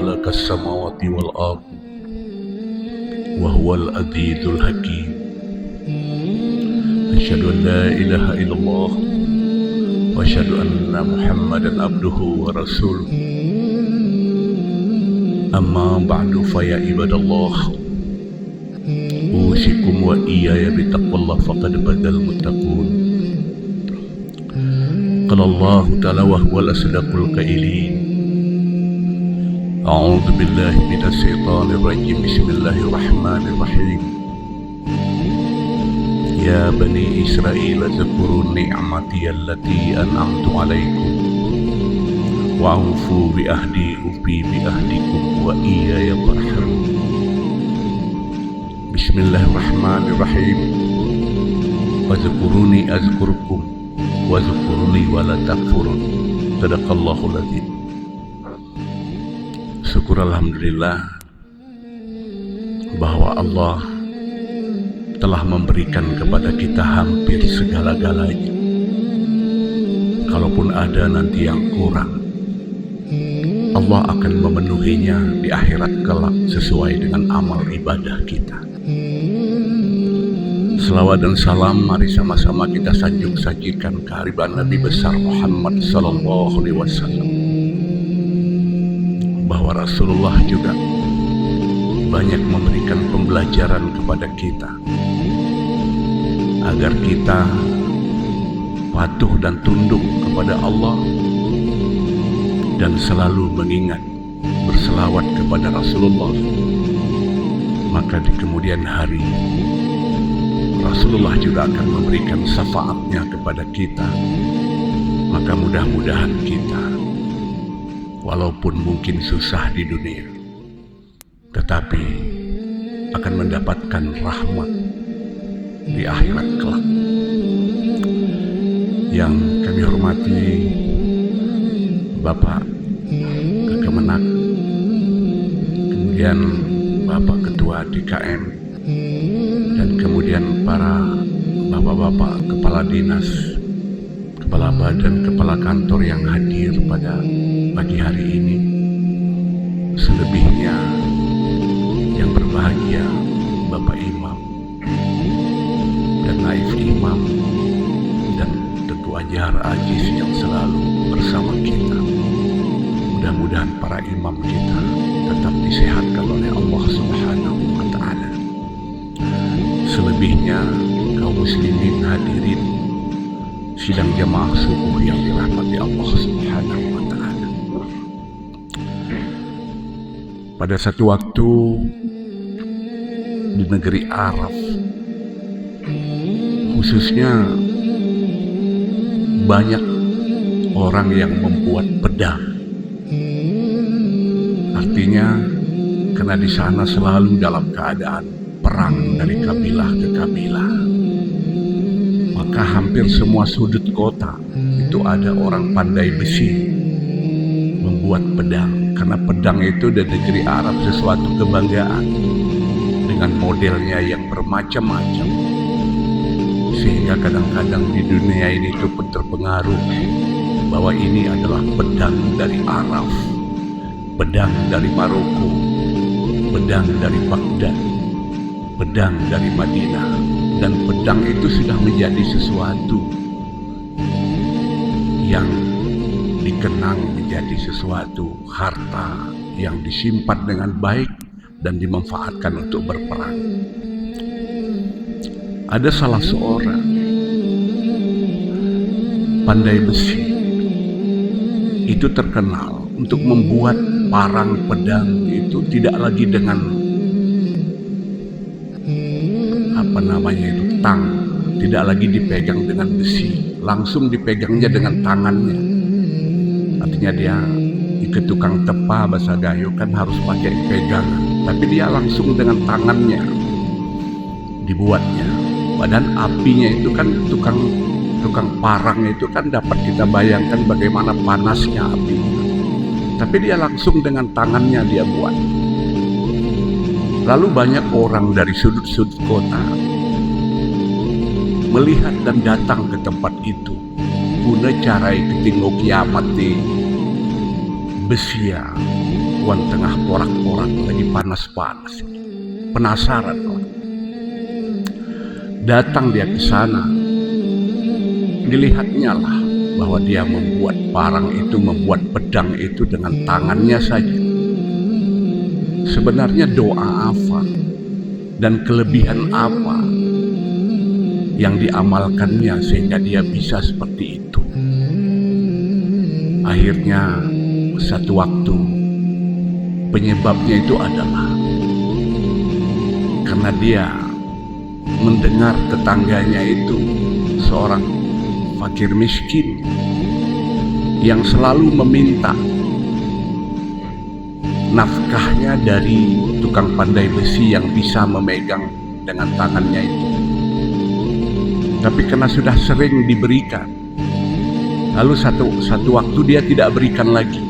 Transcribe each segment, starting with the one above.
خلق السماوات والأرض وهو العزيز الحكيم. أشهد أن لا إله إلا الله وأشهد أن محمدا عبده ورسوله. أما بعد فيا عباد الله، أوصيكم وإياي بتقوى الله فقد فاز المتقون. قال الله تعالى وهو الأصدق القائلين: أعوذ بالله من الشيطان الرجيم. بسم الله الرحمن الرحيم. يا بني إسرائيل اذكروا نعمتي التي أنعمت عليكم وأوفوا بعهدي أوفي بعهدكم وإياي فارحبون. بسم الله الرحمن الرحيم. واذكروني أذكركم واذkuruni wala takfurun. Sadaqallahul adzim. Syukur alhamdulillah bahwa Allah telah memberikan kepada kita hampir segala-galanya. Kalaupun ada nanti yang kurang, Allah akan memenuhinya di akhirat kelak sesuai dengan amal ibadah kita. Selawat dan salam mari sama-sama kita sajikan kehadiran Nabi besar Muhammad sallallahu alaihi wasallam. Bahwa Rasulullah juga banyak memberikan pembelajaran kepada kita agar kita patuh dan tunduk kepada Allah dan selalu mengingat berselawat kepada Rasulullah. Maka di kemudian hari Rasulullah juga akan memberikan syafaatnya kepada kita. Maka mudah-mudahan kita, walaupun mungkin susah di dunia, tetapi akan mendapatkan rahmat di akhirat kelak. Yang kami hormati Bapak Kekemenak, kemudian Bapak Ketua DKM, dan kemudian para bapak-bapak kepala dinas, kepala badan, kepala kantor yang hadir pada pagi hari ini. Selebihnya yang berbahagia Bapak Imam dan Naib Imam dan Tetu Ajar Aziz yang selalu bersama kita. Mudah-mudahan para imam kita tetap disehatkan oleh Allah Subhanahu wa Ta'ala. Selebihnya kaum muslimin hadirin sidang jamaah subuh yang dirahmati Allah Subhanahu wa Ta'ala. Pada satu waktu di negeri Arab, khususnya banyak orang yang membuat pedang. Artinya karena di sana selalu dalam keadaan perang dari kabilah ke kabilah, maka hampir semua sudut kota itu ada orang pandai besi membuat pedang. Karena pedang itu di negeri Arab sesuatu kebanggaan dengan modelnya yang bermacam-macam, sehingga kadang-kadang di dunia ini itu pun terpengaruh bahwa ini adalah pedang dari Arab, pedang dari Maroko, pedang dari Baghdad, pedang dari Madinah. Dan pedang itu sudah menjadi sesuatu yang dikenang menjadi sesuatu harta yang disimpan dengan baik dan dimanfaatkan untuk berperang. Ada salah seorang pandai besi itu terkenal untuk membuat parang pedang itu tidak lagi dengan tang, tidak lagi dipegang dengan besi, langsung dipegangnya dengan tangannya. Artinya dia ke tukang tepa bahasa Gayo kan harus pakai pegangan, tapi dia langsung dengan tangannya dibuatnya. Badan apinya itu kan tukang parang itu kan dapat kita bayangkan bagaimana panasnya api, tapi dia langsung dengan tangannya dia buat. Lalu banyak orang dari sudut-sudut kota melihat dan datang ke tempat itu guna carai ketingok kiamat di besia perempuan tengah porak-porak lagi panas-panas. Penasaran lah. Datang dia ke sana. Dilihatnya lah bahwa dia membuat membuat pedang itu dengan tangannya saja. Sebenarnya doa apa dan kelebihan apa yang diamalkannya sehingga dia bisa seperti itu? Akhirnya satu waktu penyebabnya itu adalah karena dia mendengar tetangganya itu seorang fakir miskin yang selalu meminta nafkahnya dari tukang pandai besi yang bisa memegang dengan tangannya itu. Tapi karena sudah sering diberikan, lalu satu waktu dia tidak berikan lagi.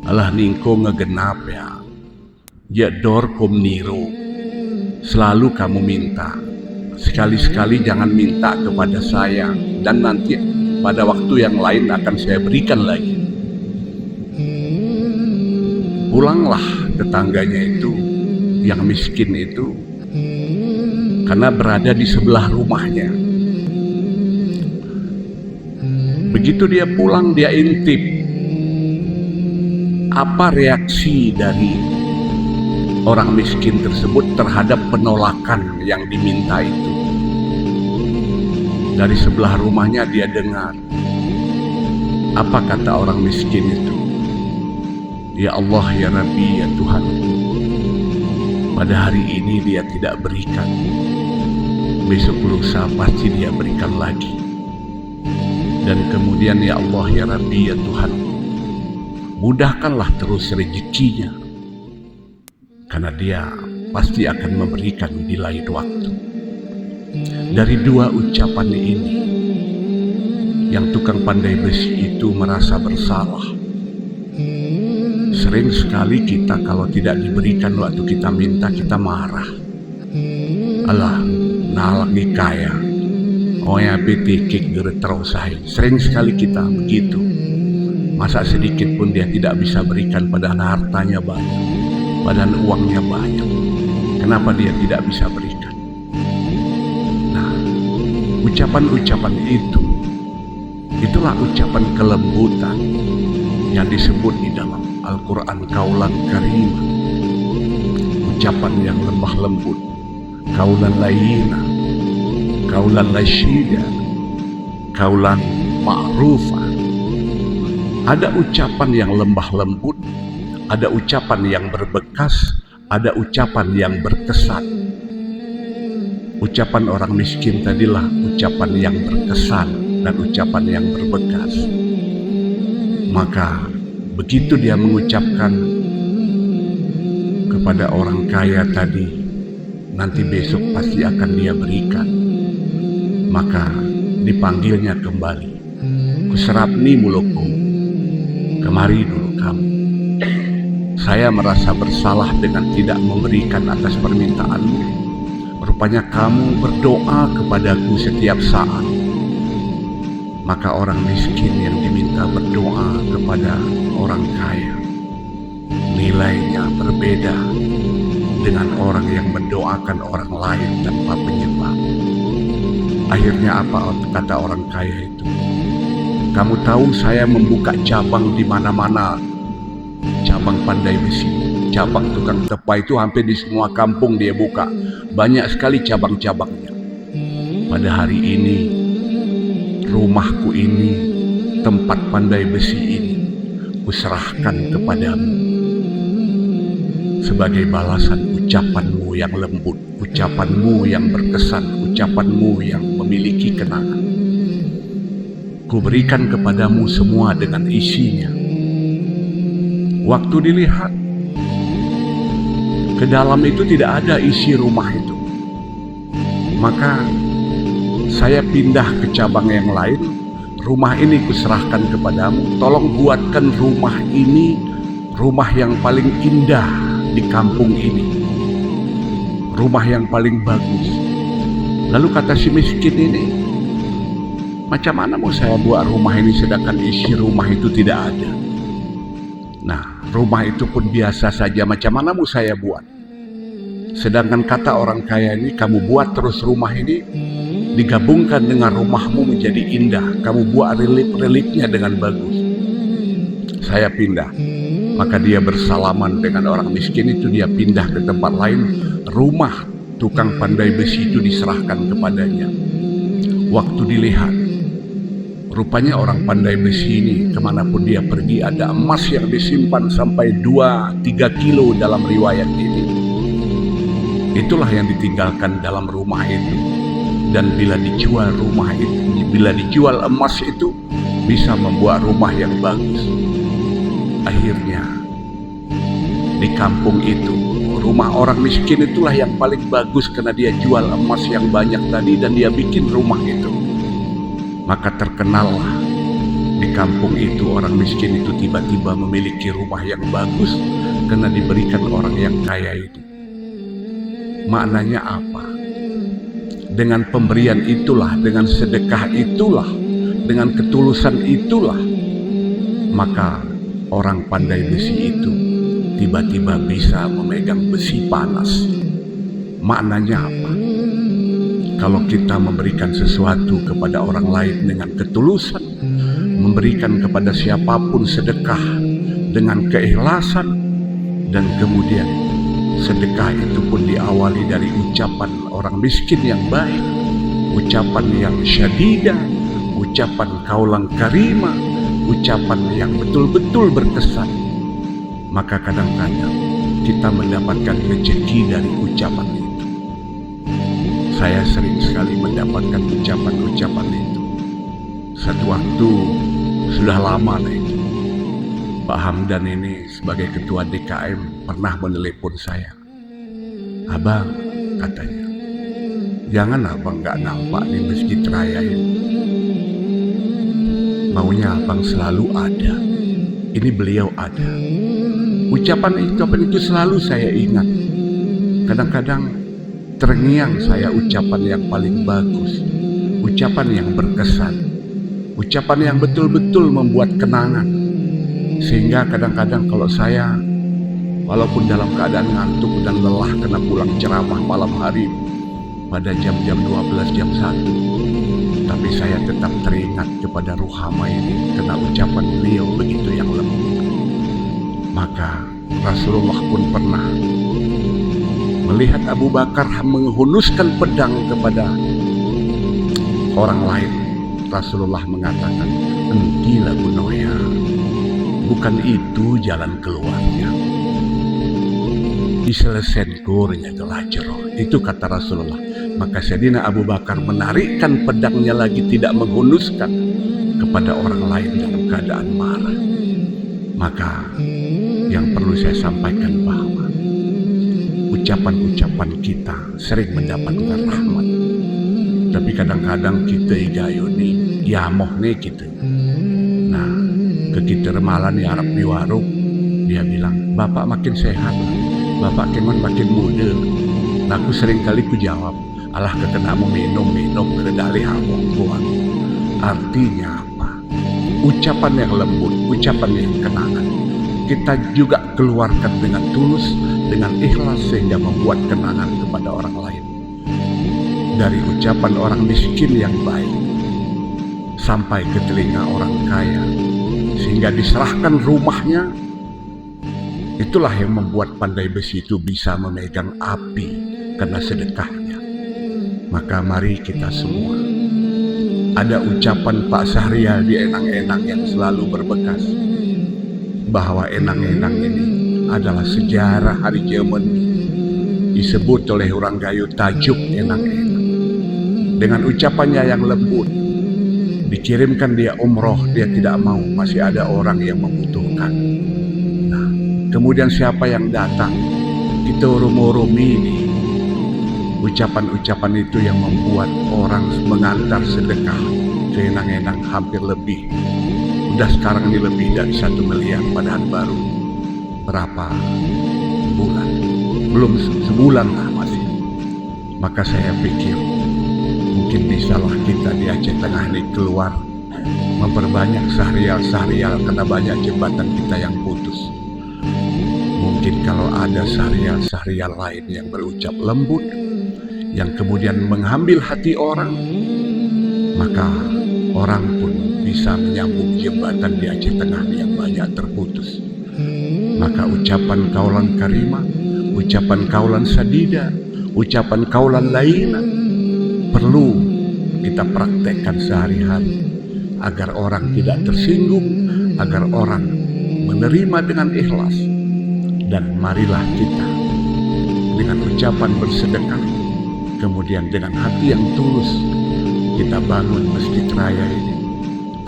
Alah ningko ngegenap ya. Jedor kom niru. Selalu kamu minta. Sekali-sekali jangan minta kepada saya, dan nanti pada waktu yang lain akan saya berikan lagi. Pulanglah tetangganya itu, yang miskin itu, karena berada di sebelah rumahnya. Begitu dia pulang, dia intip apa reaksi dari orang miskin tersebut terhadap penolakan yang diminta itu. Dari sebelah rumahnya dia dengar apa kata orang miskin itu. Ya Allah, ya Rabbi, ya Tuhan, pada hari ini dia tidak berikan, besok lusa pasti dia berikan lagi. Dan kemudian ya Allah, ya Rabbi, ya Tuhan, mudahkanlah terus rezekinya, karena dia pasti akan memberikan di lain waktu. Dari dua ucapan ini, yang tukang pandai besi itu merasa bersalah. Sering sekali kita kalau tidak diberikan waktu kita minta, kita marah. Alah, nalagi kaya. Oh ya, betikik geretrosai. Sering sekali kita begitu. Masa sedikit pun dia tidak bisa berikan, padahal hartanya banyak, padahal uangnya banyak. Kenapa dia tidak bisa berikan? Nah, ucapan-ucapan itulah ucapan kelembutan yang disebut di dalam Al-Quran kaulan karim, ucapan yang lemah lembut, kaulan layina, kaulan lasyida, kaulan ma'rufa. Ada ucapan yang lembah lembut, ada ucapan yang berbekas, ada ucapan yang berkesan. Ucapan orang miskin tadilah ucapan yang berkesan dan ucapan yang berbekas. Maka begitu dia mengucapkan kepada orang kaya tadi, nanti besok pasti akan dia berikan, maka dipanggilnya kembali. Kuserapni mulukku, kemari dulu kamu. Saya merasa bersalah dengan tidak memberikan atas permintaanmu. Rupanya kamu berdoa kepadaku setiap saat. Maka orang miskin yang diminta berdoa kepada orang kaya, nilainya berbeda dengan orang yang mendoakan orang lain tanpa penyebab. Akhirnya apa kata orang kaya itu? Kamu tahu saya membuka cabang di mana-mana, cabang pandai besi, cabang tukang tepa itu hampir di semua kampung dia buka. Banyak sekali cabang-cabangnya. Pada hari ini, rumahku ini, tempat pandai besi ini, kuserahkan kepadamu sebagai balasan ucapanmu yang lembut, ucapanmu yang berkesan, ucapanmu yang memiliki kenangan. Kuberikan kepadamu semua dengan isinya. Waktu dilihat, ke dalam itu tidak ada isi rumah itu. Maka saya pindah ke cabang yang lain. Rumah ini kuserahkan kepadamu. Tolong buatkan rumah ini rumah yang paling indah di kampung ini, rumah yang paling bagus. Lalu kata si miskin ini, macam mana mau saya buat rumah ini sedangkan isi rumah itu tidak ada? Nah, Rumah itu pun biasa saja, macam mana mau saya buat? Sedangkan kata orang kaya ini, kamu buat terus rumah ini, digabungkan dengan rumahmu menjadi indah. Kamu buat relief-reliefnya dengan bagus. Saya pindah. Maka dia bersalaman dengan orang miskin itu, dia pindah ke tempat lain. Rumah tukang pandai besi itu diserahkan kepadanya. Waktu dilihat, rupanya orang pandai besi ini kemanapun dia pergi ada emas yang disimpan sampai 2-3 kilo dalam riwayat ini. Itulah yang ditinggalkan dalam rumah itu. Dan bila dijual rumah itu, bila dijual emas itu, bisa membuat rumah yang bagus. Akhirnya di kampung itu, rumah orang miskin itulah yang paling bagus karena dia jual emas yang banyak tadi dan dia bikin rumah itu. Maka terkenallah di kampung itu orang miskin itu tiba-tiba memiliki rumah yang bagus karena diberikan orang yang kaya itu. Maknanya apa? Dengan pemberian itulah, dengan sedekah itulah, dengan ketulusan itulah, maka orang pandai besi itu tiba-tiba bisa memegang besi panas. Maknanya apa? Kalau kita memberikan sesuatu kepada orang lain dengan ketulusan, memberikan kepada siapapun sedekah dengan keikhlasan, dan kemudian sedekah itu pun diawali dari ucapan orang miskin yang baik, ucapan yang syadidah, ucapan kaulan karimah, ucapan yang betul-betul berkesan, maka kadang-kadang kita mendapatkan rezeki dari ucapan itu. Saya sering sekali mendapatkan ucapan-ucapan itu. Satu waktu, sudah lama itu, Pak Hamdan ini sebagai ketua DKM pernah menelepon saya. Abang, katanya, jangan abang gak nampak di Masjid Raya ini. Maunya abang selalu ada. Ini beliau ada. Ucapan itu selalu saya ingat. Kadang-kadang terngiang saya ucapan yang paling bagus, ucapan yang berkesan, ucapan yang betul-betul membuat kenangan. Sehingga kadang-kadang kalau saya, walaupun dalam keadaan ngantuk dan lelah kena pulang ceramah malam hari pada jam-jam 12, jam 1, tapi saya tetap teringat kepada Ruhama ini karena ucapan beliau begitu yang lembut. Maka Rasulullah pun pernah melihat Abu Bakar menghunuskan pedang kepada orang lain. Rasulullah mengatakan, "Entilah bunoya, bukan itu jalan keluarnya. Diselesaikan gornya gelajero." Itu kata Rasulullah. Maka Sayyidina Abu Bakar menarikkan pedangnya lagi, tidak menghunuskan kepada orang lain dalam keadaan marah. Maka yang perlu saya sampaikan bahwa ucapan-ucapan kita sering mendapatkan rahmat. Tapi kadang-kadang kita igayoni, yamoh nih kita. Nah, ke kita remalan di Arab di warung, dia bilang, "Bapak makin sehat, Bapak kengon makin muda." Nah, aku sering kali ku jawab, "Alah kekenamu minum kedali hamong buang." Artinya apa? Ucapan yang lembut, ucapan yang kenangan, kita juga keluarkan dengan tulus, dengan ikhlas, sehingga membuat kenangan kepada orang lain. Dari ucapan orang miskin yang baik sampai ke telinga orang kaya, sehingga diserahkan rumahnya. Itulah yang membuat pandai besi itu bisa memegang api karena sedekahnya. Maka mari kita semua, ada ucapan Pak Syahrial di Enang-Enang yang selalu berbekas, bahwa Enang-Enang ini adalah sejarah hari zaman, disebut oleh orang Gayo tajuk Enang-Enang. Dengan ucapannya yang lembut, dikirimkan dia umroh, dia tidak mau, masih ada orang yang membutuhkan. Nah, kemudian siapa yang datang, kita urung-urung ini. Ucapan-ucapan itu yang membuat orang mengantar sedekah ke Enang-Enang hampir lebih. Udah sekarang ini lebih dari 1 miliar padahal baru berapa bulan, belum sebulan lah masih. Maka saya pikir mungkin bisalah kita di Aceh Tengah ini keluar memperbanyak sahrial-sahrial karena banyak jembatan kita yang putus. Mungkin kalau ada sahria-sahria lain yang berucap lembut, yang kemudian mengambil hati orang, maka orang pun bisa menyambung jembatan di Aceh Tengah yang banyak terputus. Maka ucapan kaulan karimah, ucapan kaulan sadida, ucapan kaulan lainah perlu kita praktekkan sehari-hari agar orang tidak tersinggung, agar orang menerima dengan ikhlas. Dan marilah kita dengan ucapan bersedekah, kemudian dengan hati yang tulus kita bangun masjid raya ini.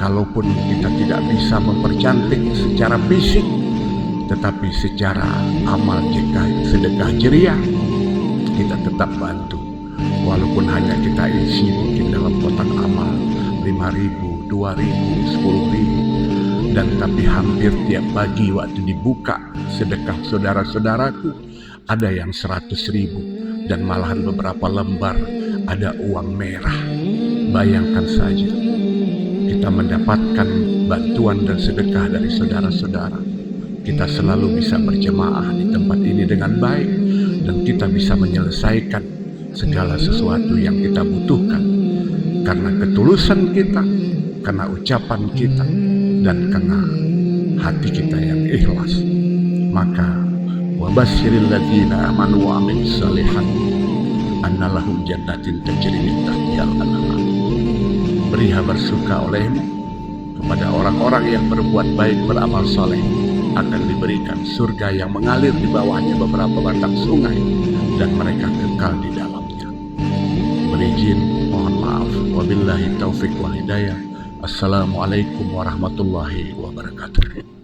Kalaupun kita tidak bisa mempercantik secara fisik, tetapi secara amal sedekah jeriah kita tetap bantu. Walaupun hanya kita isi mungkin dalam kotak amal 5.000, 2.000, 10.000, dan tapi hampir tiap pagi waktu dibuka sedekah saudara-saudaraku ada yang 100.000 dan malahan beberapa lembar ada uang merah. Bayangkan saja kita mendapatkan bantuan dan sedekah dari saudara-saudara, kita selalu bisa berjemaah di tempat ini dengan baik, dan kita bisa menyelesaikan segala sesuatu yang kita butuhkan karena ketulusan kita, karena ucapan kita, dan karena hati kita yang ikhlas. Maka wabasyiril ladzina amanu wa amilus shalihat anna lahum jannatin tajri min tahtihal anhar. Beri kabar suka olehmu kepada orang-orang yang berbuat baik, beramal soleh, akan diberikan surga yang mengalir di bawahnya beberapa batang sungai, dan mereka kekal di dalamnya. Berizin, mohon maaf. Wabillahi taufik wal hidayah. Assalamualaikum warahmatullahi wabarakatuh.